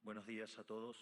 Buenos días a todos.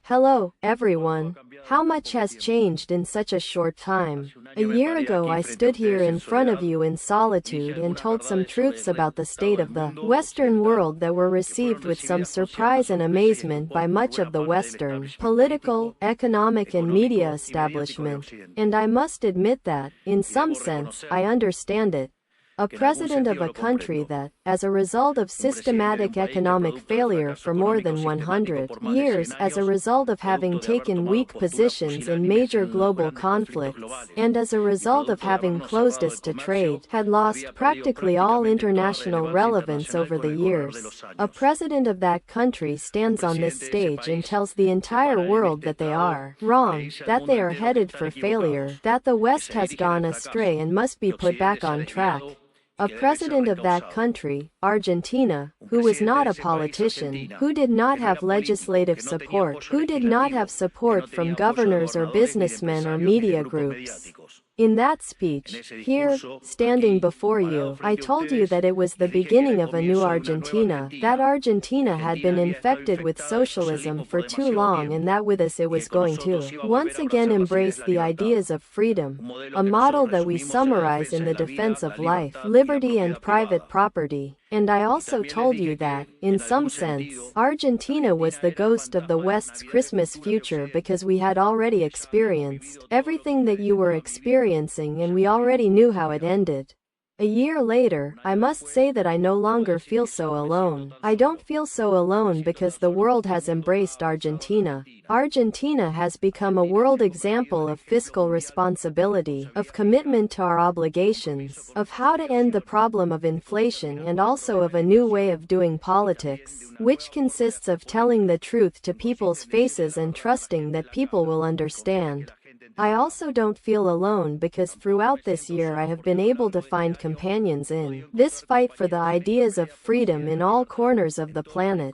Hello, everyone. How much has changed in such a short time? A year ago I stood here in front of you in solitude and told some truths about the state of the Western world that were received with some surprise and amazement by much of the Western political, economic and media establishment. And I must admit that, in some sense, I understand it. A president of a country that, as a result of systematic economic failure for more than 100 years, as a result of having taken weak positions in major global conflicts, and as a result of having closed us to trade, had lost practically all international relevance over the years. A president of that country stands on this stage and tells the entire world that they are wrong, that they are headed for failure, that the West has gone astray and must be put back on track. A president of that country, Argentina, who was not a politician, who did not have legislative support, who did not have support from governors or businessmen or media groups. In that speech, here, standing before you, I told you that it was the beginning of a new Argentina, that Argentina had been infected with socialism for too long and that with us it was going to once again embrace the ideas of freedom, a model that we summarize in the defense of life, liberty and private property. And I also told you that, in some sense, Argentina was the ghost of the West's Christmas future because we had already experienced everything that you were experiencing and we already knew how it ended. A year later, I must say that I no longer feel so alone. I don't feel so alone because the world has embraced Argentina. Argentina has become a world example of fiscal responsibility, of commitment to our obligations, of how to end the problem of inflation and also of a new way of doing politics, which consists of telling the truth to people's faces and trusting that people will understand. I also don't feel alone because throughout this year I have been able to find companions in this fight for the ideas of freedom in all corners of the planet.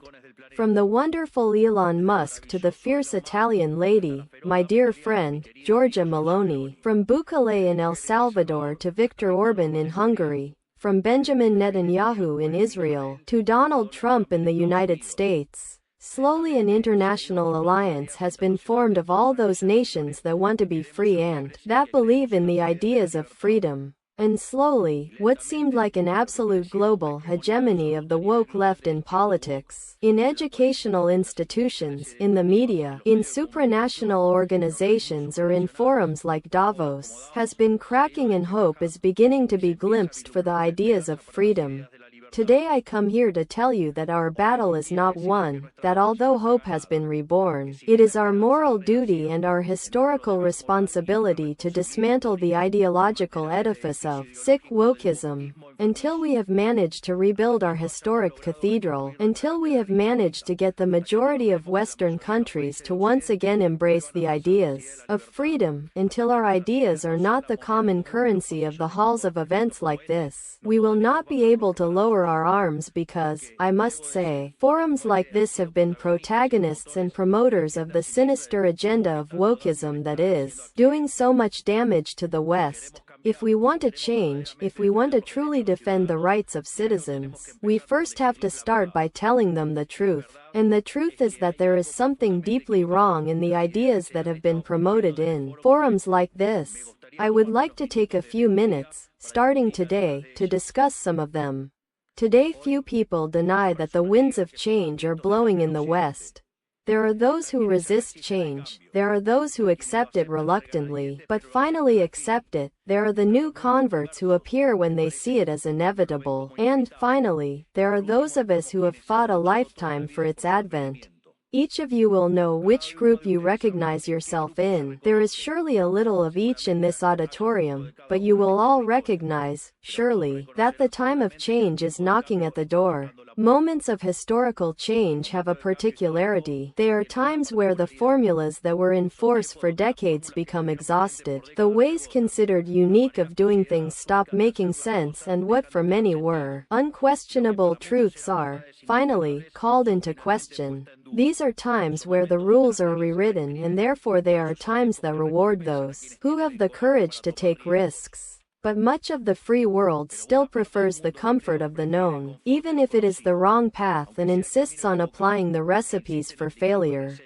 From the wonderful Elon Musk to the fierce Italian lady, my dear friend, Giorgia Meloni, from Bukele in El Salvador to Viktor Orban in Hungary, from Benjamin Netanyahu in Israel to Donald Trump in the United States. Slowly an international alliance has been formed of all those nations that want to be free and that believe in the ideas of freedom. And slowly, what seemed like an absolute global hegemony of the woke left in politics, in educational institutions, in the media, in supranational organizations or in forums like Davos, has been cracking and hope is beginning to be glimpsed for the ideas of freedom. Today I come here to tell you that our battle is not won, that although hope has been reborn, it is our moral duty and our historical responsibility to dismantle the ideological edifice of sick wokeism. Until we have managed to rebuild our historic cathedral, until we have managed to get the majority of Western countries to once again embrace the ideas of freedom, until our ideas are not the common currency of the halls of events like this, we will not be able to lower our arms because, I must say, forums like this have been protagonists and promoters of the sinister agenda of wokeism that is doing so much damage to the West. If we want to change, if we want to truly defend the rights of citizens, we first have to start by telling them the truth. And the truth is that there is something deeply wrong in the ideas that have been promoted in forums like this. I would like to take a few minutes, starting today, to discuss some of them. Today few people deny that the winds of change are blowing in the West. There are those who resist change, there are those who accept it reluctantly, but finally accept it, there are the new converts who appear when they see it as inevitable, and, finally, there are those of us who have fought a lifetime for its advent. Each of you will know which group you recognize yourself in. There is surely a little of each in this auditorium, but you will all recognize, surely, that the time of change is knocking at the door. Moments of historical change have a particularity. They are times where the formulas that were in force for decades become exhausted. The ways considered unique of doing things stop making sense, and what for many were unquestionable truths are, finally, called into question. These are times where the rules are rewritten, and therefore they are times that reward those who have the courage to take risks. But much of the free world still prefers the comfort of the known, even if it is the wrong path, and insists on applying the recipes for failure.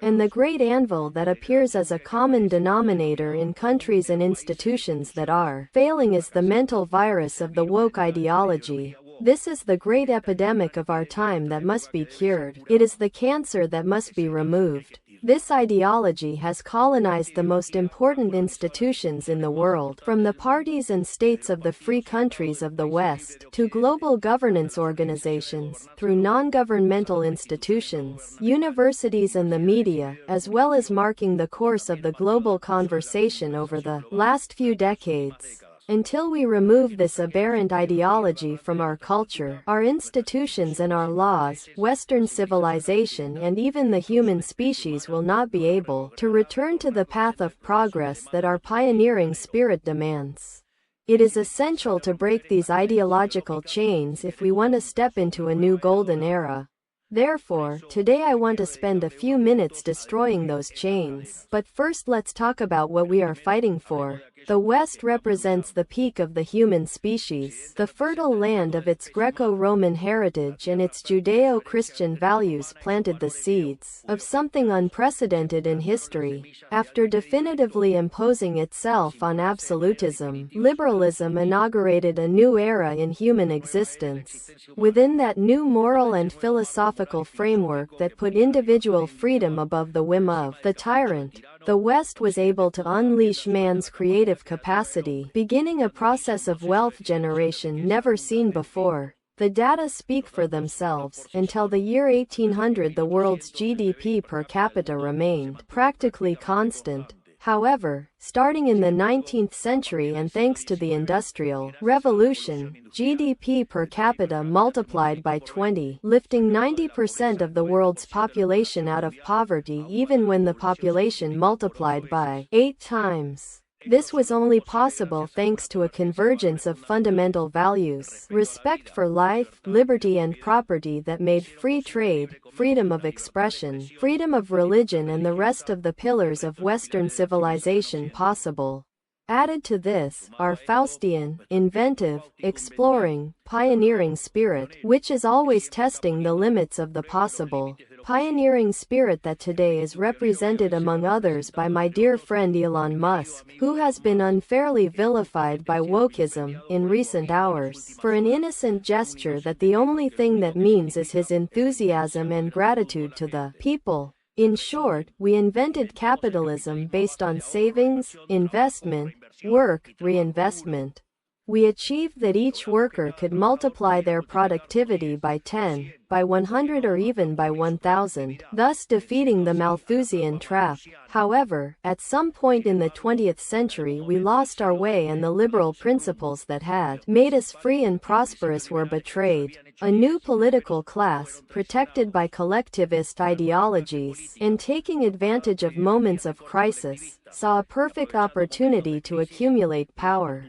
And the great anvil that appears as a common denominator in countries and institutions that are failing is the mental virus of the woke ideology. This is the great epidemic of our time that must be cured. It is the cancer that must be removed. This ideology has colonized the most important institutions in the world, from the parties and states of the free countries of the West, to global governance organizations, through non-governmental institutions, universities and the media, as well as marking the course of the global conversation over the last few decades. Until we remove this aberrant ideology from our culture, our institutions and our laws, Western civilization and even the human species will not be able to return to the path of progress that our pioneering spirit demands. It is essential to break these ideological chains if we want to step into a new golden era. Therefore, today I want to spend a few minutes destroying those chains. But first let's talk about what we are fighting for. The West represents the peak of the human species, the fertile land of its Greco-Roman heritage, and its Judeo-Christian values planted the seeds of something unprecedented in history. After definitively imposing itself on absolutism, liberalism inaugurated a new era in human existence. Within that new moral and philosophical framework that put individual freedom above the whim of the tyrant, the West was able to unleash man's creative capacity, beginning a process of wealth generation never seen before. The data speak for themselves. Until the year 1800, the world's GDP per capita remained practically constant. However, starting in the 19th century and thanks to the Industrial Revolution, GDP per capita multiplied by 20, lifting 90% of the world's population out of poverty even when the population multiplied by 8 times. This was only possible thanks to a convergence of fundamental values, respect for life, liberty and property that made free trade, freedom of expression, freedom of religion and the rest of the pillars of Western civilization possible. Added to this, our Faustian, inventive, exploring, pioneering spirit, which is always testing the limits of the possible. Pioneering spirit that today is represented among others by my dear friend Elon Musk, who has been unfairly vilified by wokeism in recent hours for an innocent gesture that the only thing that means is his enthusiasm and gratitude to the people. In short, we invented capitalism based on savings, investment, work, reinvestment. We achieved that each worker could multiply their productivity by 10, by 100 or even by 1,000, thus defeating the Malthusian trap. However, at some point in the 20th century we lost our way and the liberal principles that had made us free and prosperous were betrayed. A new political class, protected by collectivist ideologies, and taking advantage of moments of crisis, saw a perfect opportunity to accumulate power.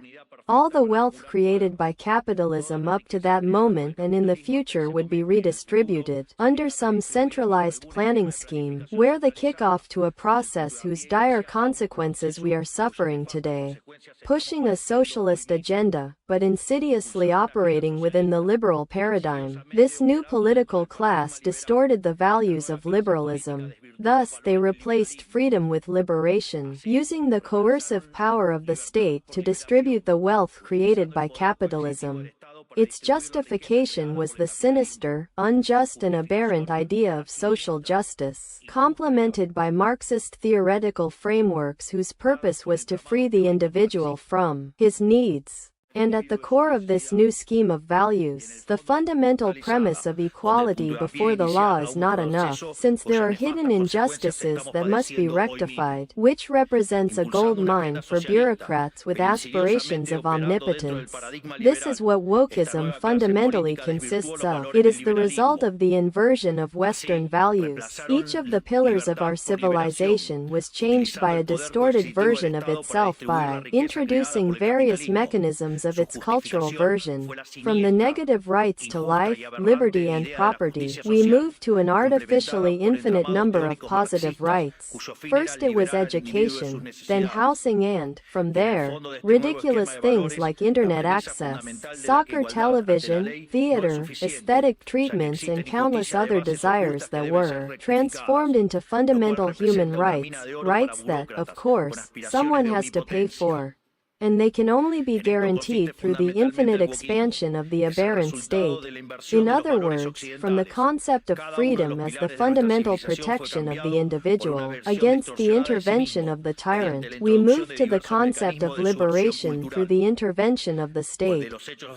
All the wealth created by capitalism up to that moment and in the future would be redistributed under some centralized planning scheme, where the kickoff to a process whose dire consequences we are suffering today. Pushing a socialist agenda, but insidiously operating within the liberal paradigm, this new political class distorted the values of liberalism. Thus, they replaced freedom with liberation, using the coercive power of the state to distribute the wealth created by capitalism. Its justification was the sinister, unjust and aberrant idea of social justice, complemented by Marxist theoretical frameworks whose purpose was to free the individual from his needs. And at the core of this new scheme of values, the fundamental premise of equality before the law is not enough, since there are hidden injustices that must be rectified, which represents a gold mine for bureaucrats with aspirations of omnipotence. This is what wokeism fundamentally consists of. It is the result of the inversion of Western values. Each of the pillars of our civilization was changed by a distorted version of itself by introducing various mechanisms extremes of its cultural version. From the negative rights to life, liberty and property, we moved to an artificially infinite number of positive rights. First it was education, then housing and, from there, ridiculous things like internet access, soccer, television, theater, aesthetic treatments and countless other desires that were transformed into fundamental human rights, rights that, of course, someone has to pay for. And they can only be guaranteed through the infinite expansion of the aberrant state. In other words, from the concept of freedom as the fundamental protection of the individual against the intervention of the tyrant, we move to the concept of liberation through the intervention of the state.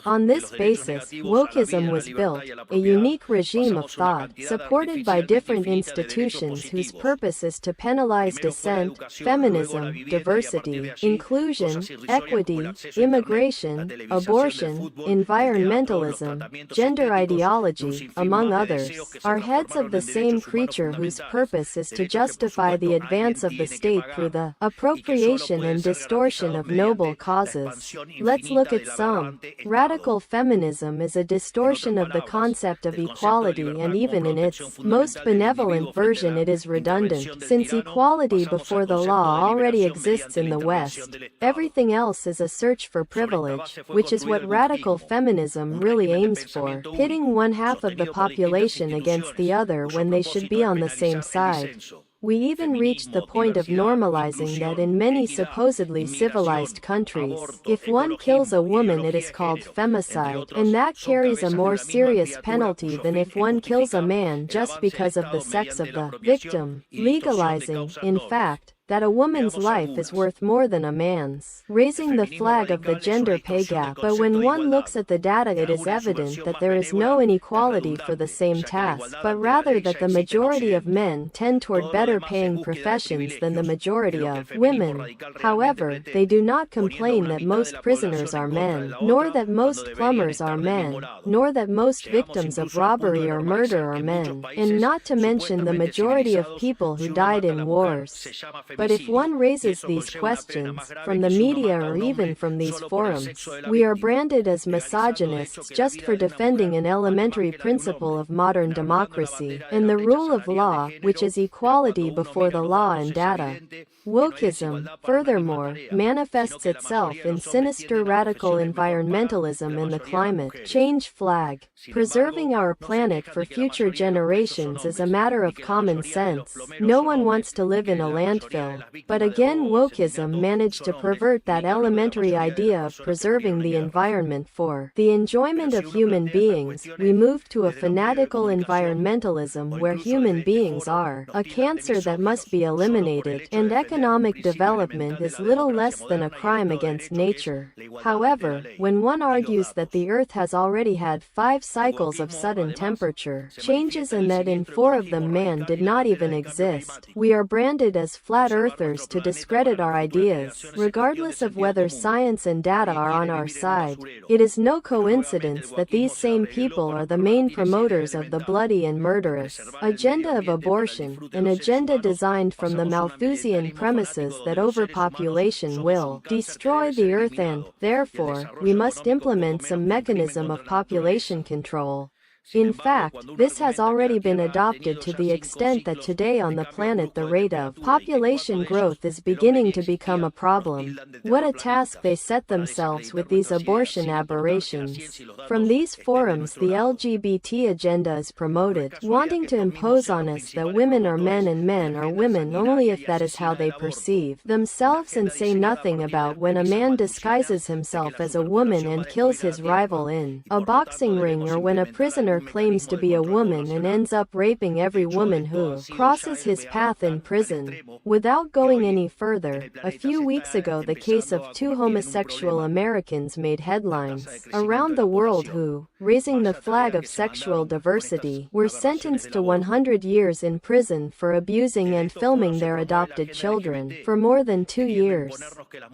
On this basis, wokeism was built, a unique regime of thought, supported by different institutions whose purpose is to penalize dissent, feminism, diversity, inclusion, equity, immigration, abortion, environmentalism, gender ideology, among others, are heads of the same creature whose purpose is to justify the advance of the state through the appropriation and distortion of noble causes. Let's look at some. Radical feminism is a distortion of the concept of equality, and even in its most benevolent version it is redundant, since equality before the law already exists in the West. Everything else is a search for privilege, which is what radical feminism really aims for, pitting one half of the population against the other when they should be on the same side. We even reached the point of normalizing that in many supposedly civilized countries, if one kills a woman it is called femicide, and that carries a more serious penalty than if one kills a man just because of the sex of the victim, legalizing, in fact, that a woman's life is worth more than a man's, raising the flag of the gender pay gap. But when one looks at the data it is evident that there is no inequality for the same task, but rather that the majority of men tend toward better paying professions than the majority of women. However, they do not complain that most prisoners are men, nor that most plumbers are men, nor that most victims of robbery or murder are men, and not to mention the majority of people who died in wars. But if one raises these questions, from the media or even from these forums, we are branded as misogynists just for defending an elementary principle of modern democracy, and the rule of law, which is equality before the law and data. Wokeism, furthermore, manifests itself in sinister radical environmentalism and the climate change flag. Preserving our planet for future generations is a matter of common sense. No one wants to live in a landfill. But again, wokeism managed to pervert that elementary idea of preserving the environment for the enjoyment of human beings. We moved to a fanatical environmentalism where human beings are a cancer that must be eliminated, and economic development is little less than a crime against nature. However, when one argues that the Earth has already had 5 cycles of sudden temperature changes and that in 4 of them man did not even exist, we are branded as flat earthers to discredit our ideas, regardless of whether science and data are on our side. It is no coincidence that these same people are the main promoters of the bloody and murderous agenda of abortion, an agenda designed from the Malthusian premises that overpopulation will destroy the earth and, therefore, we must implement some mechanism of population control. In fact, this has already been adopted to the extent that today on the planet the rate of population growth is beginning to become a problem. What a task they set themselves with these abortion aberrations. From these forums the LGBT agenda is promoted, wanting to impose on us that women are men and men are women only if that is how they perceive themselves, and say nothing about when a man disguises himself as a woman and kills his rival in a boxing ring, or when a prisoner claims to be a woman and ends up raping every woman who crosses his path in prison. Without going any further, a few weeks ago the case of 2 homosexual Americans made headlines around the world who, raising the flag of sexual diversity, were sentenced to 100 years in prison for abusing and filming their adopted children for more than 2 years.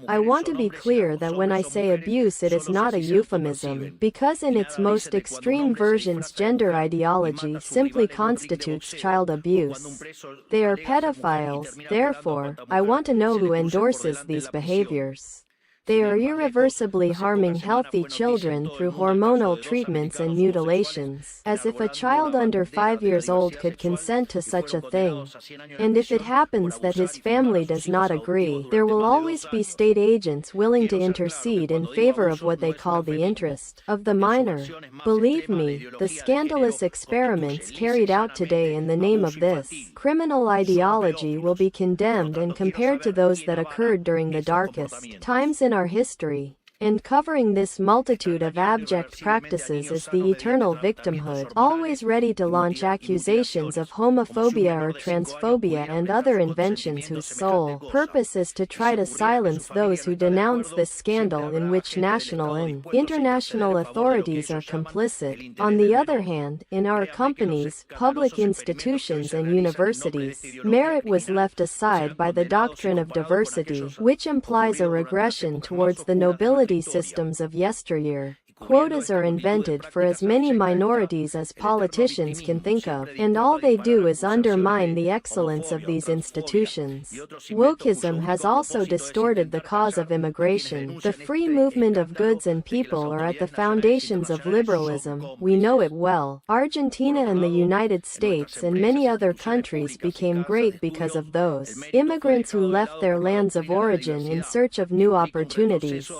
I want to be clear that when I say abuse it is not a euphemism, because in its most extreme versions gender ideology simply constitutes child abuse. They are pedophiles, therefore, I want to know who endorses these behaviors. They are irreversibly harming healthy children through hormonal treatments and mutilations, as if a child under 5 years old could consent to such a thing. And if it happens that his family does not agree, there will always be state agents willing to intercede in favor of what they call the interest of the minor. Believe me, the scandalous experiments carried out today in the name of this criminal ideology will be condemned and compared to those that occurred during the darkest times in our history. And covering this multitude of abject practices is the eternal victimhood, always ready to launch accusations of homophobia or transphobia and other inventions whose sole purpose is to try to silence those who denounce this scandal in which national and international authorities are complicit. On the other hand, in our companies, public institutions and universities, merit was left aside by the doctrine of diversity, which implies a regression towards the nobility systems of yesteryear. Quotas are invented for as many minorities as politicians can think of, and all they do is undermine the excellence of these institutions. Wokeism has also distorted the cause of immigration. The free movement of goods and people are at the foundations of liberalism. We know it well. Argentina and the United States and many other countries became great because of those immigrants who left their lands of origin in search of new opportunities.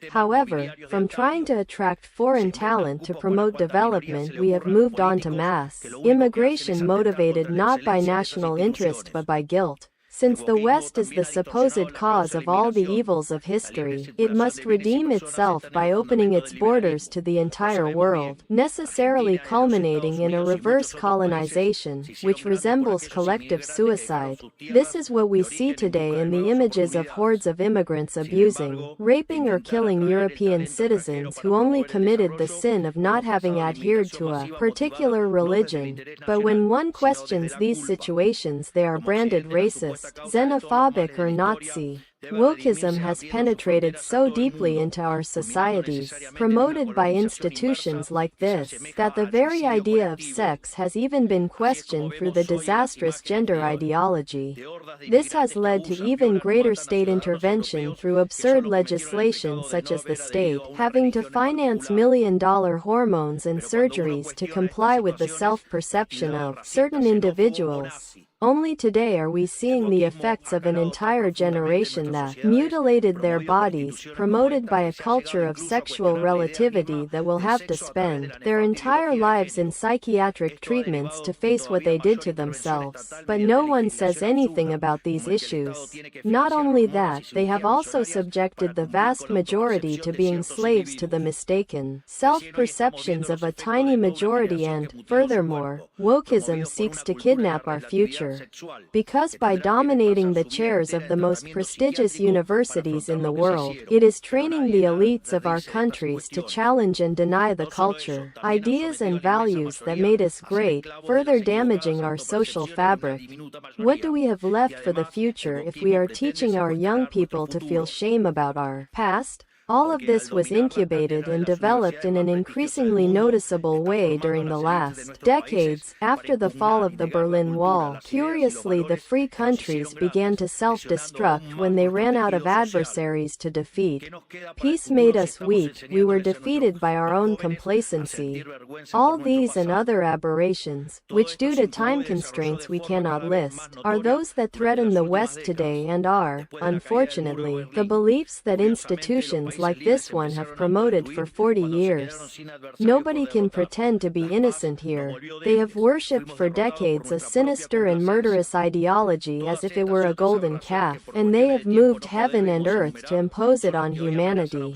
However, from trying to attract foreign talent to promote development, we have moved on to mass immigration motivated not by national interest but by guilt. Since the West is the supposed cause of all the evils of history, it must redeem itself by opening its borders to the entire world, necessarily culminating in a reverse colonization, which resembles collective suicide. This is what we see today in the images of hordes of immigrants abusing, raping or killing European citizens who only committed the sin of not having adhered to a particular religion. But when one questions these situations, they are branded racist, xenophobic or Nazi. Wokeism has penetrated so deeply into our societies, promoted by institutions like this, that the very idea of sex has even been questioned through the disastrous gender ideology. This has led to even greater state intervention through absurd legislation such as the state having to finance million-dollar hormones and surgeries to comply with the self-perception of certain individuals. Only today are we seeing the effects of an entire generation that mutilated their bodies, promoted by a culture of sexual relativity that will have to spend their entire lives in psychiatric treatments to face what they did to themselves. But no one says anything about these issues. Not only that, they have also subjected the vast majority to being slaves to the mistaken self-perceptions of a tiny majority and, furthermore, wokeism seeks to kidnap our future. Because by dominating the chairs of the most prestigious universities in the world, it is training the elites of our countries to challenge and deny the culture, ideas and values that made us great, further damaging our social fabric. What do we have left for the future if we are teaching our young people to feel shame about our past? All of this was incubated and developed in an increasingly noticeable way during the last decades. After the fall of the Berlin Wall, curiously, the free countries began to self-destruct when they ran out of adversaries to defeat. Peace made us weak, we were defeated by our own complacency. All these and other aberrations, which due to time constraints we cannot list, are those that threaten the West today and are, unfortunately, the beliefs that institutions like this one have promoted for 40 years. Nobody can pretend to be innocent here. They have worshipped for decades a sinister and murderous ideology as if it were a golden calf, and they have moved heaven and earth to impose it on humanity.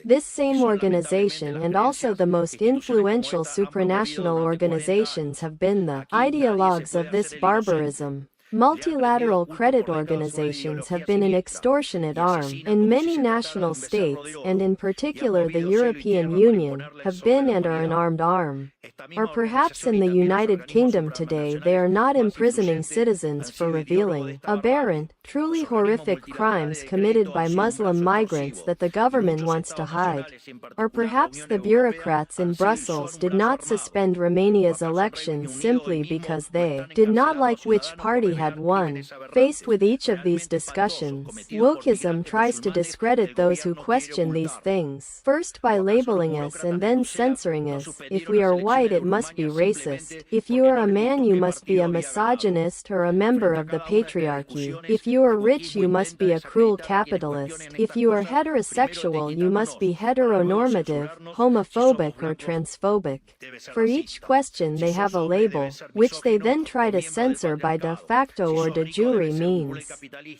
This same organization and also the most influential supranational organizations have been the ideologues of this barbarism. Multilateral credit organizations have been an extortionate arm, and many national states, and in particular the European Union, have been and are an armed arm. Or perhaps in the United Kingdom today they are not imprisoning citizens for revealing aberrant, truly horrific crimes committed by Muslim migrants that the government wants to hide. Or perhaps the bureaucrats in Brussels did not suspend Romania's elections simply because they did not like which party had won. Faced with each of these discussions, wokeism tries to discredit those who question these things, first by labeling us and then censoring us. If we are white, it must be racist. If you are a man, you must be a misogynist or a member of the patriarchy. If you are rich, you must be a cruel capitalist. If you are heterosexual, you must be heteronormative, homophobic or transphobic. For each question they have a label, which they then try to censor by de facto or de jure means.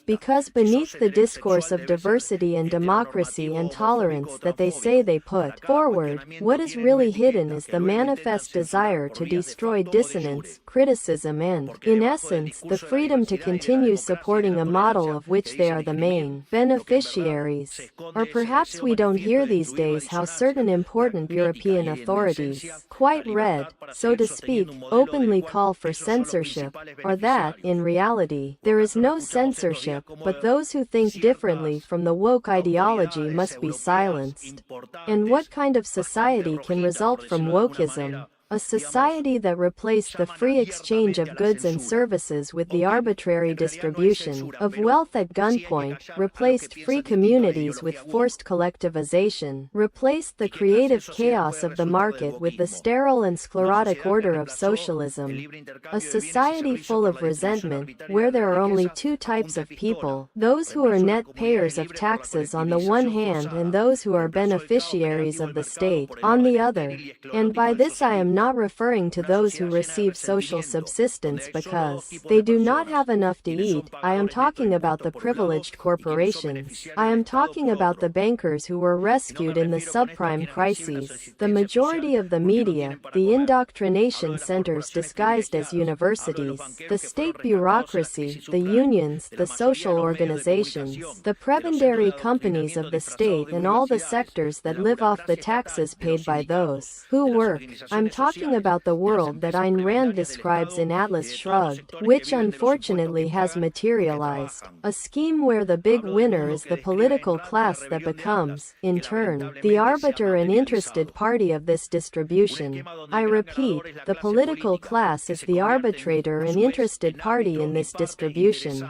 Because beneath the discourse of diversity and democracy and tolerance that they say they put forward, what is really hidden is the manifest desire to destroy dissonance, criticism and, in essence, the freedom to continue supporting a model of which they are the main beneficiaries. Or perhaps we don't hear these days how certain important European authorities, quite red, so to speak, openly call for censorship, or that, in reality, there is no censorship, but those who think differently from the woke ideology must be silenced. And what kind of society can result from wokeism? A society that replaced the free exchange of goods and services with the arbitrary distribution of wealth at gunpoint, replaced free communities with forced collectivization, replaced the creative chaos of the market with the sterile and sclerotic order of socialism. A society full of resentment, where there are only two types of people, those who are net payers of taxes on the one hand and those who are beneficiaries of the state on the other. And by this I am not referring to those who receive social subsistence because they do not have enough to eat. I am talking about the privileged corporations. I am talking about the bankers who were rescued in the subprime crises, the majority of the media, the indoctrination centers disguised as universities, the state bureaucracy, the unions, the social organizations, the prebendary companies of the state and all the sectors that live off the taxes paid by those who work. I'm talking about the world that Ayn Rand describes in Atlas Shrugged, which unfortunately has materialized. A scheme where the big winner is the political class that becomes, in turn, the arbiter and interested party of this distribution. I repeat, the political class is the arbitrator and interested party in this distribution.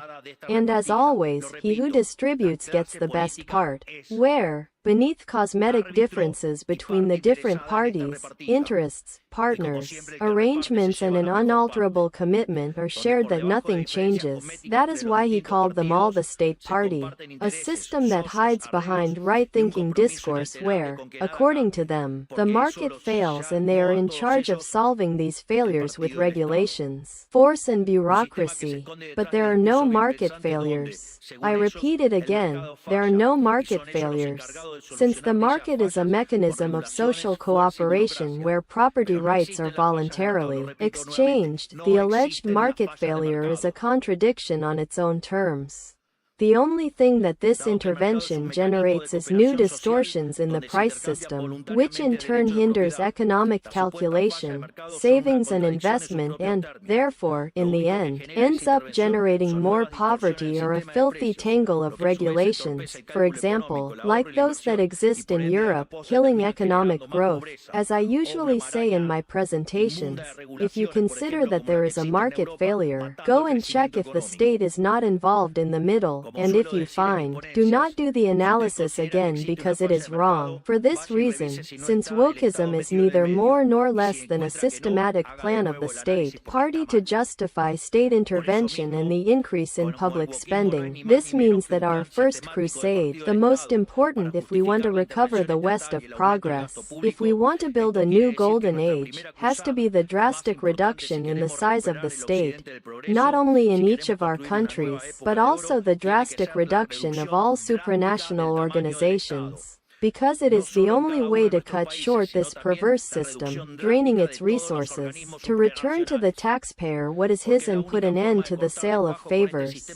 And as always, he who distributes gets the best part. Where, beneath cosmetic differences between the different parties, interests, partners, arrangements and an unalterable commitment are shared that nothing changes. That is why he called them all the state party, a system that hides behind right-thinking discourse where, according to them, the market fails and they are in charge of solving these failures with regulations, force and bureaucracy. But there are no market failures. I repeat it again, there are no market failures. Since the market is a mechanism of social cooperation where property rights are voluntarily exchanged, the alleged market failure is a contradiction on its own terms. The only thing that this intervention generates is new distortions in the price system, which in turn hinders economic calculation, savings and investment and, therefore, in the end, ends up generating more poverty or a filthy tangle of regulations, for example, like those that exist in Europe, killing economic growth. As I usually say in my presentations, if you consider that there is a market failure, go and check if the state is not involved in the middle. And if you find, do not do the analysis again because it is wrong. For this reason, since wokeism is neither more nor less than a systematic plan of the state party to justify state intervention and the increase in public spending, this means that our first crusade, the most important if we want to recover the West of progress, if we want to build a new golden age, has to be the drastic reduction in the size of the state, not only in each of our countries, but also the drastic reduction of all supranational organizations. because it is the only way to cut short this perverse system, draining its resources, to return to the taxpayer what is his and put an end to the sale of favors.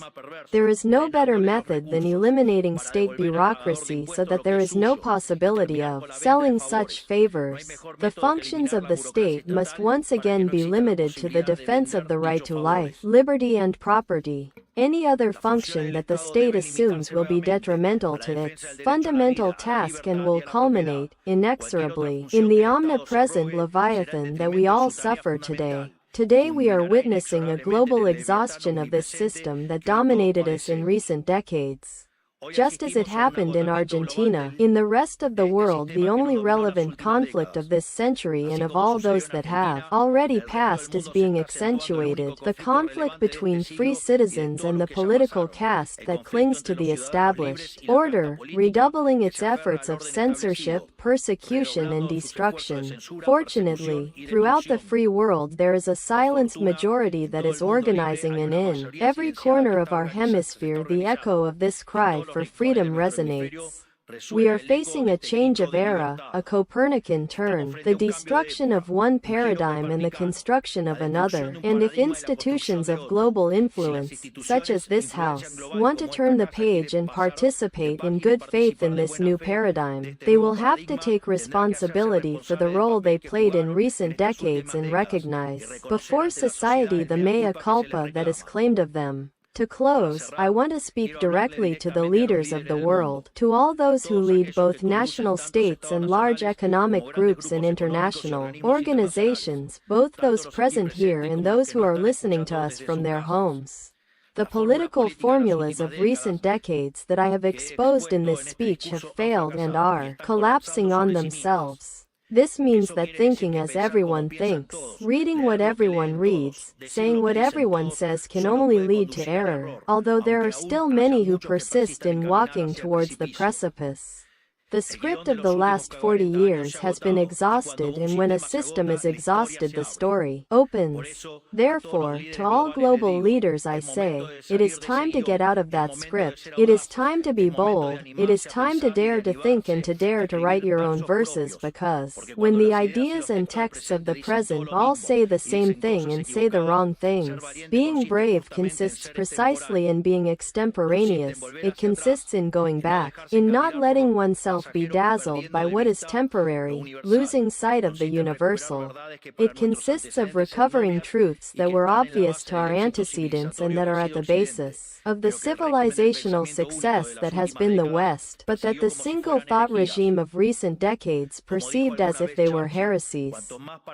There is no better method than eliminating state bureaucracy so that there is no possibility of selling such favors. The functions of the state must once again be limited to the defense of the right to life, liberty and property. Any other function that the state assumes will be detrimental to its fundamental task and will culminate, inexorably, in the omnipresent leviathan that we all suffer today. Today we are witnessing a global exhaustion of this system that dominated us in recent decades. Just as it happened in Argentina, in the rest of the world the only relevant conflict of this century and of all those that have already passed is being accentuated, the conflict between free citizens and the political caste that clings to the established order, redoubling its efforts of censorship, persecution and destruction. Fortunately, throughout the free world there is a silenced majority that is organizing, and in every corner of our hemisphere the echo of this cry for freedom resonates. We are facing a change of era, a Copernican turn, the destruction of one paradigm and the construction of another, and if institutions of global influence, such as this House, want to turn the page and participate in good faith in this new paradigm, they will have to take responsibility for the role they played in recent decades and recognize, before society, the mea culpa that is claimed of them. To close, I want to speak directly to the leaders of the world, to all those who lead both national states and large economic groups and international organizations, both those present here and those who are listening to us from their homes. The political formulas of recent decades that I have exposed in this speech have failed and are collapsing on themselves. This means that thinking as everyone thinks, reading what everyone reads, saying what everyone says can only lead to error, although there are still many who persist in walking towards the precipice. The script of the last 40 years has been exhausted, and when a system is exhausted the story opens. Therefore, to all global leaders I say, it is time to get out of that script. It is time to be bold. It is time to dare to think and to dare to write your own verses, because when the ideas and texts of the present all say the same thing and say the wrong things, being brave consists precisely in being extemporaneous. It consists in going back, in not letting oneself be dazzled by what is temporary, losing sight of the universal. It consists of recovering truths that were obvious to our antecedents and that are at the basis of the civilizational success that has been the West, but that the single thought regime of recent decades perceived as if they were heresies.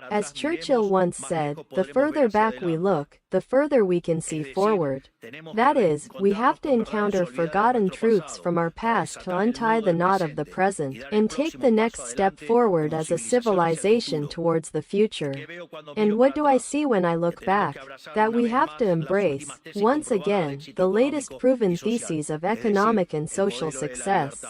As Churchill once said, the further back we look, the further we can see forward. That is, we have to encounter forgotten truths from our past to untie the knot of the present, and take the next step forward as a civilization towards the future. And what do I see when I look back? That we have to embrace, once again, the latest proven theses of economic and social success.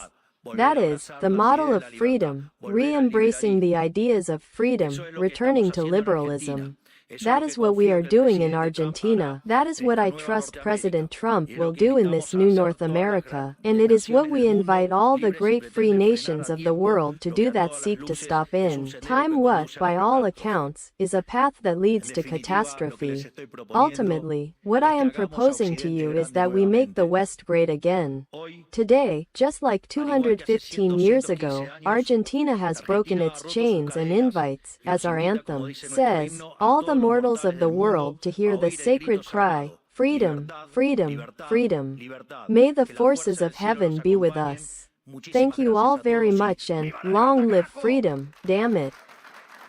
That is, the model of freedom, re-embracing the ideas of freedom, returning to liberalism. That is what we are doing in Argentina. That is what I trust President Trump will do in this new North America. And it is what we invite all the great free nations of the world to do that seek to stop in time what, by all accounts, is a path that leads to catastrophe. Ultimately, what I am proposing to you is that we make the West great again. Today, just like 215 years ago, Argentina has broken its chains and invites, as our anthem says, all the mortals of the world to hear the sacred cry, freedom, freedom, freedom. May the forces of heaven be with us. Thank you all very much, and long live freedom, damn it.